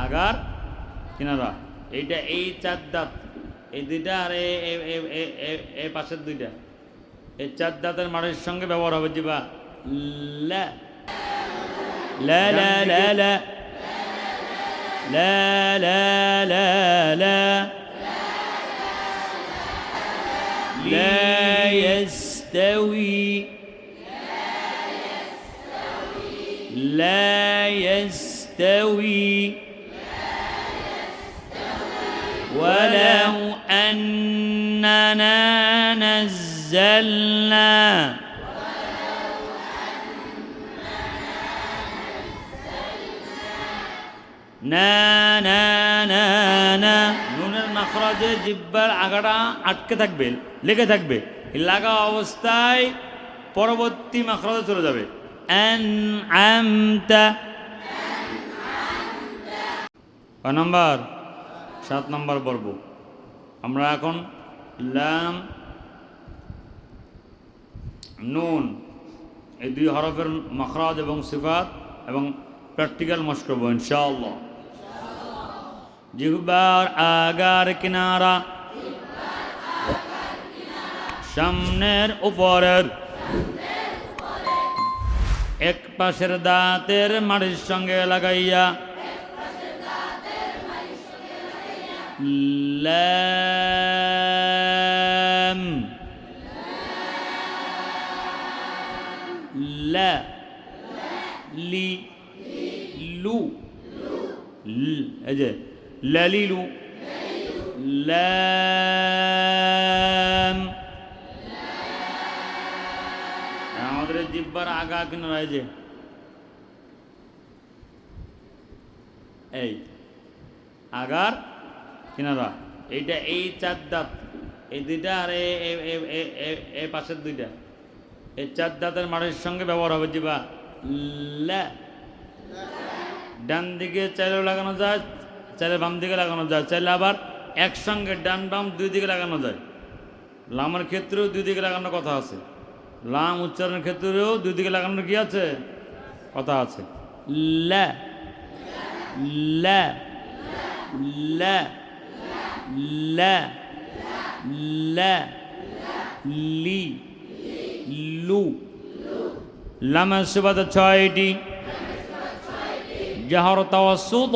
Agar কিনারা, এইটা এই চার দাঁত, এই দুইটা আর এই পাশের দুইটা, এই চার দাঁতের মাড়ির সঙ্গে ব্যবহার হবে জিবা লা লা লা লা লা লা লা লা লা لا يستوي لا يستوي ولو أننا نزلنا না না না না, নুনের মাখরাজে জিহ্বার আগাটা আটকে থাকবে, লেগে থাকবে, লাগা অবস্থায় পরবর্তী মাখরাজে চলে যাবে। আনআমতা, কয় নম্বর? 7 নম্বর পর্ব। আমরা এখন লাম নুন এই দুই হরফের মাখরাজ এবং সিফাত এবং প্র্যাকটিক্যাল মশক করব ইনশাআল্লাহ। জিহ্বার আগার কিনারা, সামনের উপরের, এক পাশের দাঁতের মাড়ির সঙ্গে লাগাইয়া, লাম লা লি লু, এই যে লালিলু, লাম, আমাদের জিহ্বার আগা কিনারা, এই যে এই আগার কিনারা, এইটা এই চার দাঁত, এই দুইটা আর এই পাশের দুইটা, এই চার দাঁতের মাড়ির সঙ্গে ব্যবহার হবে জিবা লা। ডান দিকে চাইলেও লাগানো যায়, চাইলে বাম দিকে লাগানো যায়, চাইলে আবার একসঙ্গে ডান বাম দুই দিকে লাগানো যায়। লামের ক্ষেত্রেও দুই দিকে লাগানোর কথা আছে, লাম উচ্চারণের ক্ষেত্রেও দুই দিকে লাগানোর কি আছে, কথা আছে। লা লা লা লা লা লি লু। লামের সিফাত 6টি, جهر توسط،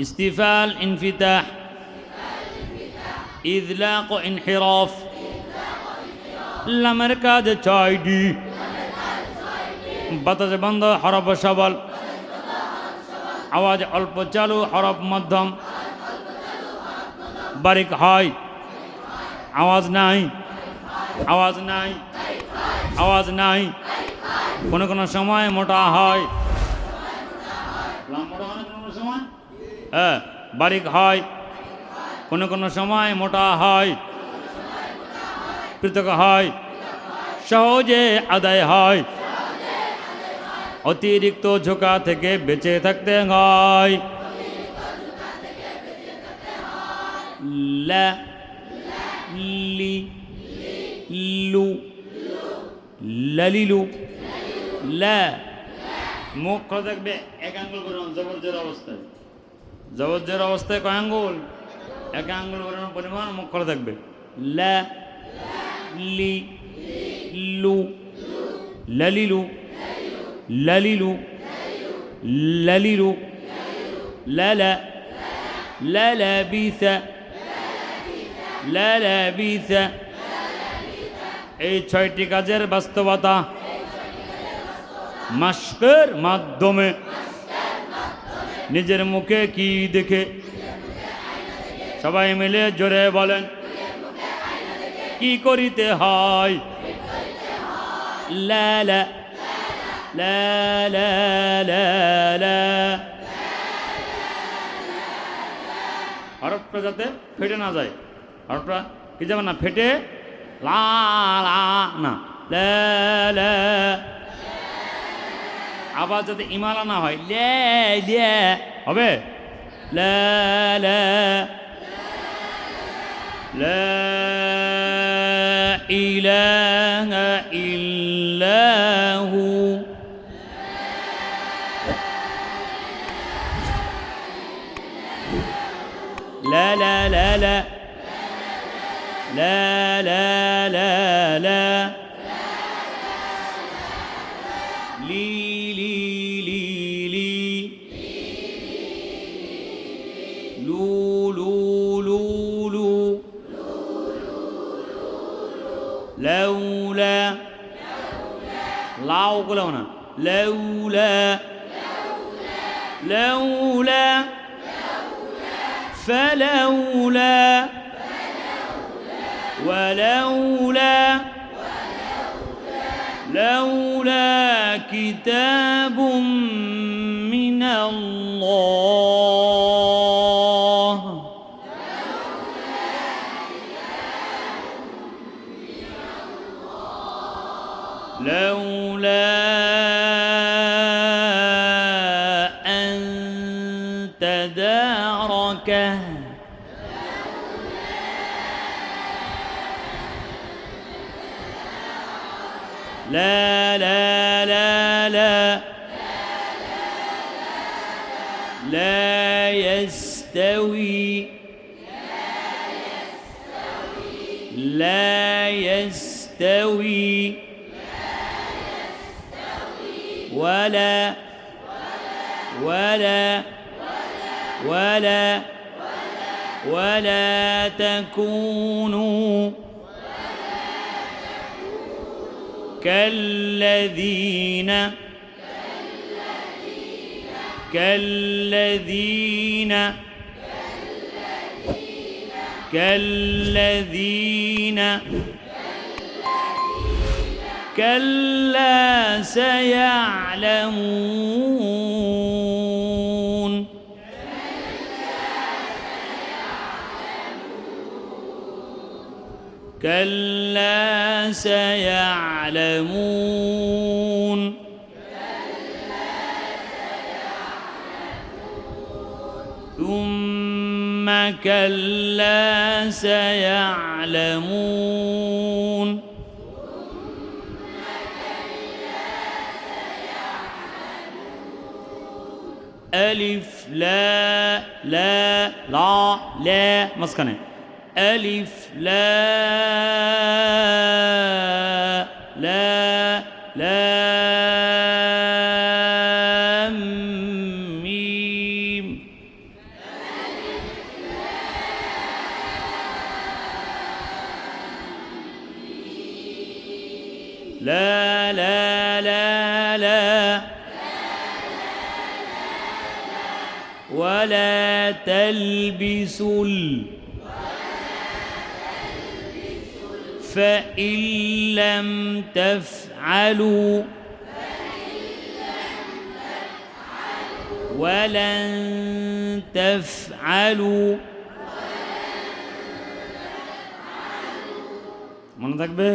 استفال انفتاح، إذلاق انحراف، লামের কাজ 6টি, বাতাসে বন্ধ হরফ সবল, আওয়াজ অল্প চালু হরফ মধ্যম, বারিক হয়, আওয়াজ নাই, আওয়াজ নাই, আওয়াজ নাই, কোনো কোনো সময় মোটা হয়, হ্যাঁ বারিক হয়, কোনো কোনো সময় মোটা হয়, পৃথক হয়, সহজে আদায় হয়, অতিরিক্ত ঝোঁকা থেকে বেঁচে থাকতে হয়। লা লি লু লালিলু লা। মুখ খোলা থাকবে, এক আঙ্গুল করে জবরজের অবস্থায়, জবরজের অবস্থায় কয় আঙ্গুল? এক আঙ্গুল করার পরিমাণ মুখ খোলা থাকবে। লা লি লু লালিলু লালিলু লালিলু লালা লালাবিসা লালাবিসা। এই 6টি কাজের বাস্তবতা মাশকের মাধ্যমে, নিজের মুখে কি দেখে, সবাই মিলে জোরে বলেন কি করিতে হয়। লা লা লা লা লা লা। হরফটা যাতে ফেটে না যায়, হরফটা কি যাবে না ফেটে, লা লা না, লা লা। আবার যাতে ইমালা না হয়, লে লে হবে, লা লা লা ইলাহা ইল্লাহু لا لا لا لا لا لا لا لا لي لي لي لي لو لو لو لو لولا لاو قلونا لولا لولا فلولا ولولا لولا كتاب من الله لولا أن تداركه لا لا لا لا لا يستوي لا يستوي ولا ولا ولا ولا تكونوا كالذين كالذين كالذين كلا سيعلمون كلا سيعلمون ثم كلا سيعلمون ألف لا لا لا لا مسكنة ألف لا لا لام ميم لا لا لا لا ولا تلبسوا فإن لم تفعلوا ولن تفعلوا মনে থাকবে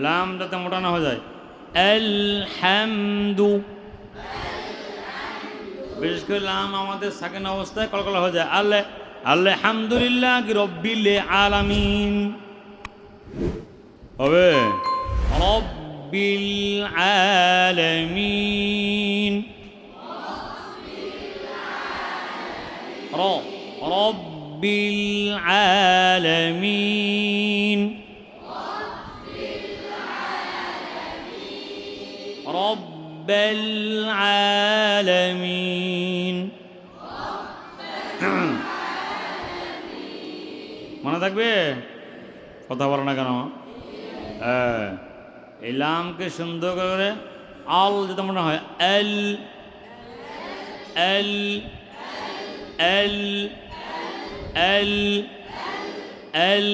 লাম যাতে মোটা না হয়ে যায় আলহামদু বিশেষ করে লাম আমাদের সাকিন অবস্থায় কলকলা হয়ে যায় আল্লাহ আলহামদুলিল্লাহ রব্বিল আলামিন হবে রব্বিল আলামিন রব্বিল আলামিন রব্বিল আলামিন মনে থাকবে কথা বলো না কেন এই লামকে সুন্দর করে আল যেটা মনে হয় এল এল এল এল এল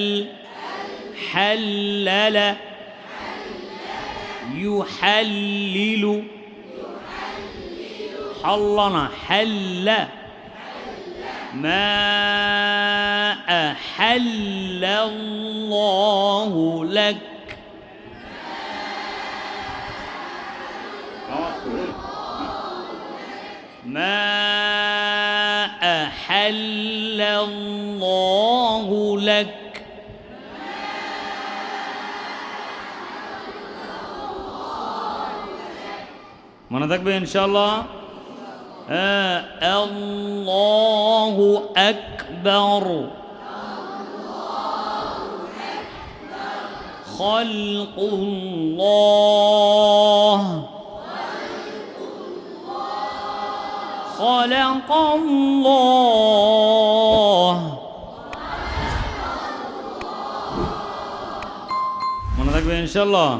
حلل يحلل حلنا حل ما أحل الله لك ما أحل الله لك মনে থাকবে ইনশাআল্লাহ আল্লাহু আকবার খালকুল্লাহ খালাকাল্লাহ। মনে থাকবে ইনশাল্লাহ।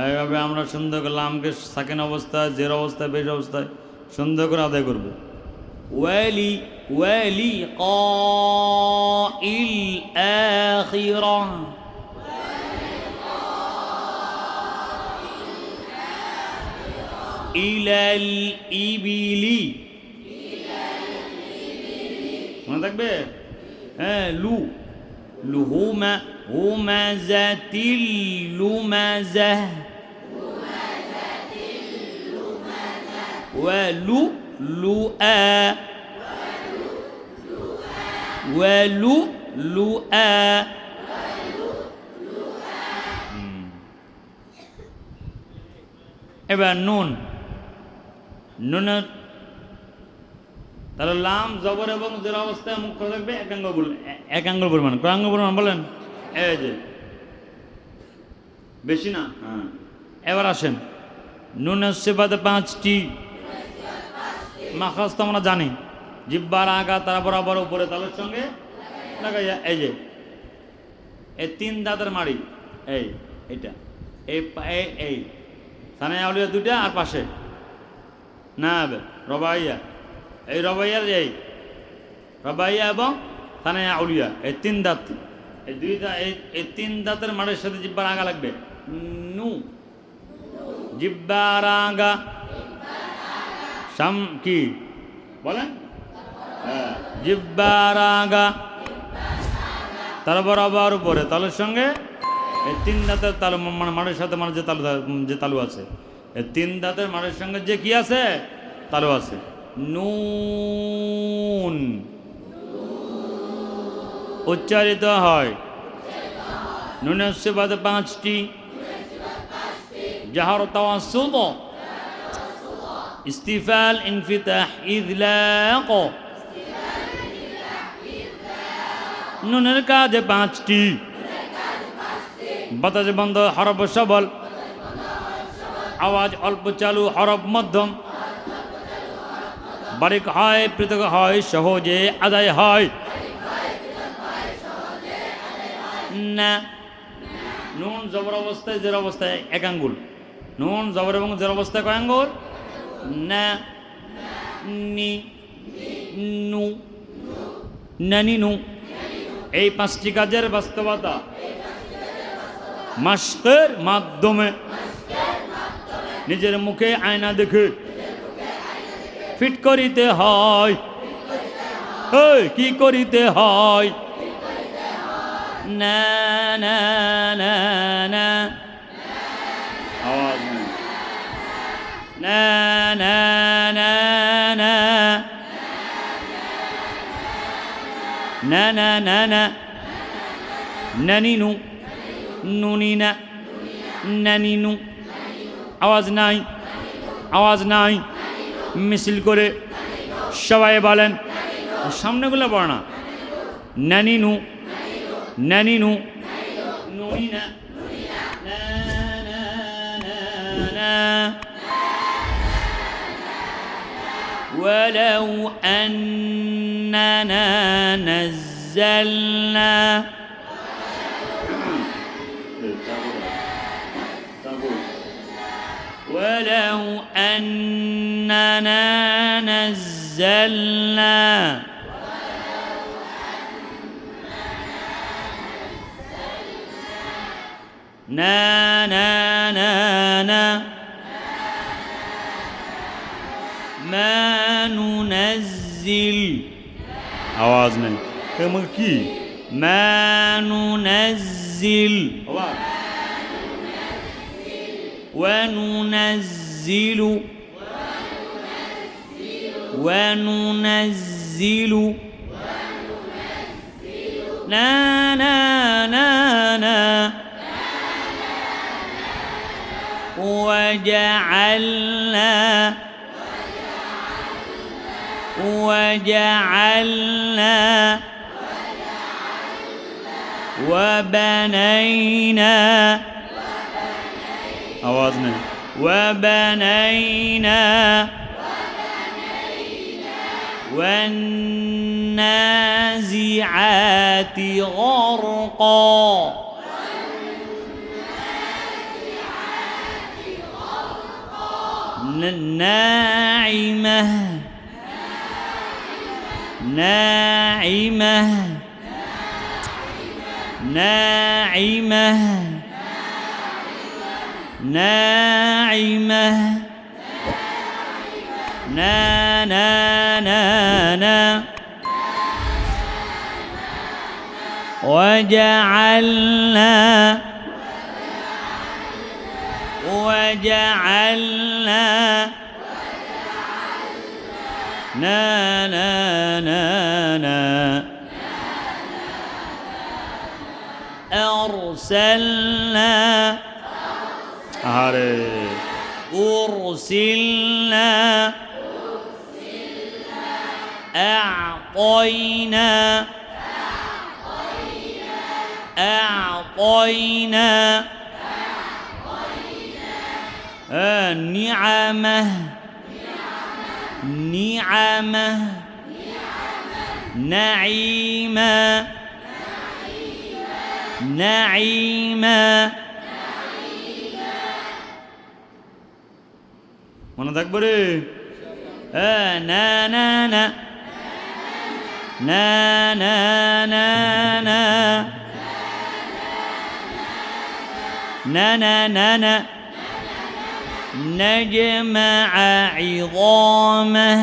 এইভাবে আমরা সুন্দর করে লামকে সাকিন অবস্থায়, জের অবস্থায়, বেশ অবস্থায় সুন্দর করে আদায় করবো। ওয়ালি ওয়ালি কাইল আখিরা ইলাল ইবিলি। মনে থাকবে? হ্যাঁ, লু লুহুমা হুমাজাতিল লুমাজাহ ওয়ালু লুআ ওয়ালু লুআ। এবার নুন, নুনের তাহলে লাম জবর এবং জের অবস্থায় মুখ খোলা থাকবে এক আঙ্গুল বলবেন, এক আঙ্গুল পরিমাণ। কয় আঙ্গুল পরিমাণ বলেন? এই যে বেশি না। হ্যাঁ, এবার আসেন নুনের সিফাতে 5টি। মাখরাজ তো আমরা জানি, জিহ্বার আগা তারা বরাবর উপরে তালের সঙ্গে লাগাইয়া, এই যে এই 3 দাঁতের মাড়ি, এই এটা এই এই সানায়া আউলিয়া 2টা আর পাশে না রবাইয়া, এই রবাইয়ার এই রবাইয়া এবং সানায়া আউলিয়া, এই 3 দাঁত, এই 2 দাঁত, এই 3 দাঁতের মাড়ির সাথে জিহ্বার আগা লাগবে। নু জিহ্বার আগা সাম কি বলেন? জিহ্বার আগা তার বরাবর উপরে তালুর সঙ্গে এই 3 দাঁতের তালু, মানে মাড়ির সাথে মানে যে তালু আছে, এই 3 দাঁতের মাড়ির সঙ্গে যে কি আছে? তালু আছে। নুন উচ্চারিত হয়। নুনের সিফাতে 5টি। জাহর, তাওয়াসসুত, ইস্তিফাল, ইনফিতাহ, ইযলাক। নুনের কাজে 5টি। বাতাসে বন্ধ, হরফ সবল, আওয়াজ অল্প চালু, হরফ মধ্যম, বারিক হয়, পৃথক হয়, সহজে আদায় হয়। না, নুন জবর অবস্থায়, জের অবস্থায় 1 আঙ্গুল। নুন জবর এবং জের অবস্থায় কয় আঙ্গুল? না, নি, নু, নানি, নু। এই 5টি কাজের বাস্তবতা মাশকের মাধ্যমে নিজের মুখে আয়না দেখে ফিট করিতে হয়। কি করিতে হয়? না না না না, আওয়াজ না না না না না না না না, নানিনু, নুনিনা, নানিনু। আওয়াজ নাই, আওয়াজ নাই। মিছিল করে সবাই বলেন, সামনেগুলো পড়ে না। নানিনু, নানিনু, নুনিনা, না না না না। ولو أننا نزلنا ولو أننا نزلنا না না না না মা নুনাজ্জিল, আওয়াজ নেই। কি মা নুনাজ্জিল, وننزل وننزل لا لا لا لا وجعلنا وجعلنا وبنينا أوازنا وبنينا والنازعات غرقا ناعمة ناعمة ناعمة ناعمة نا نا نا نا وجعلنا وجعلنا نا نا نا نا أرسلنا أرسلنا أعطينا أعطينا نعمة نعمة نعيمة نعيمة মনে থাকবো রে না না না না না না না na na na na نجمع عظامه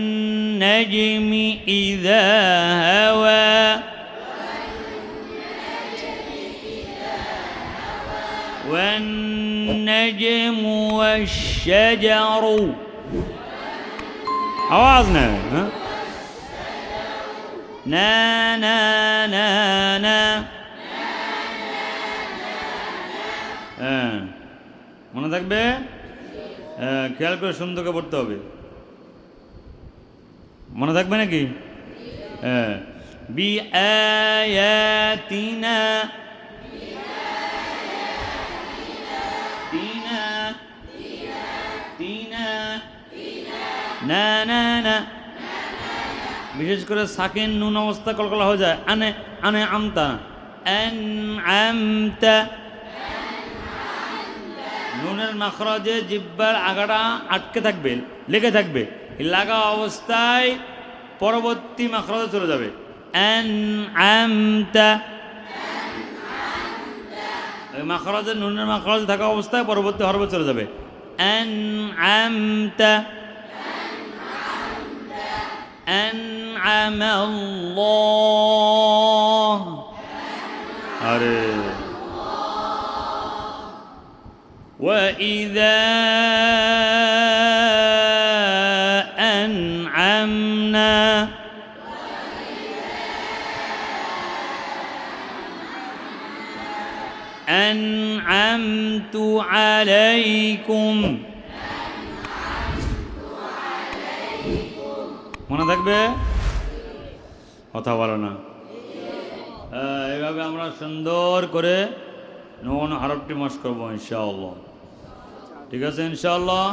والنجم إذا هوى والنجم والشجر أوازنا نا نا نا نا মনে থাকবে খেয়াল করে সুন্দর করে পড়তে হবে মনে থাকবে নাকি বি আয়াতিনা তিনা তিনা না না না বিশেষ করে সাকিন নুন অবস্থা কলকলা হয়ে যায় আনে আনে আমতা আন আমতা নুনের মাখরাজে জিহ্বার আগাটা আটকে থাকবে লেগে থাকবে লাগা অবস্থায় পরবর্তী মাখরাজে চলে যাবে আন আমতা মাখরাজে নুনের মাখরাজে থাকা অবস্থায় পরবর্তী হরফে চলে যাবে আন আমতা أنعم الله أري وإذا أنعمنا أنعمت عليكم মনে থাকবে কথা বলো না এইভাবে আমরা সুন্দর করে নুন হরফটি মশ করবো ইনশাআল্লাহ ঠিক আছে ইনশাআল্লাহ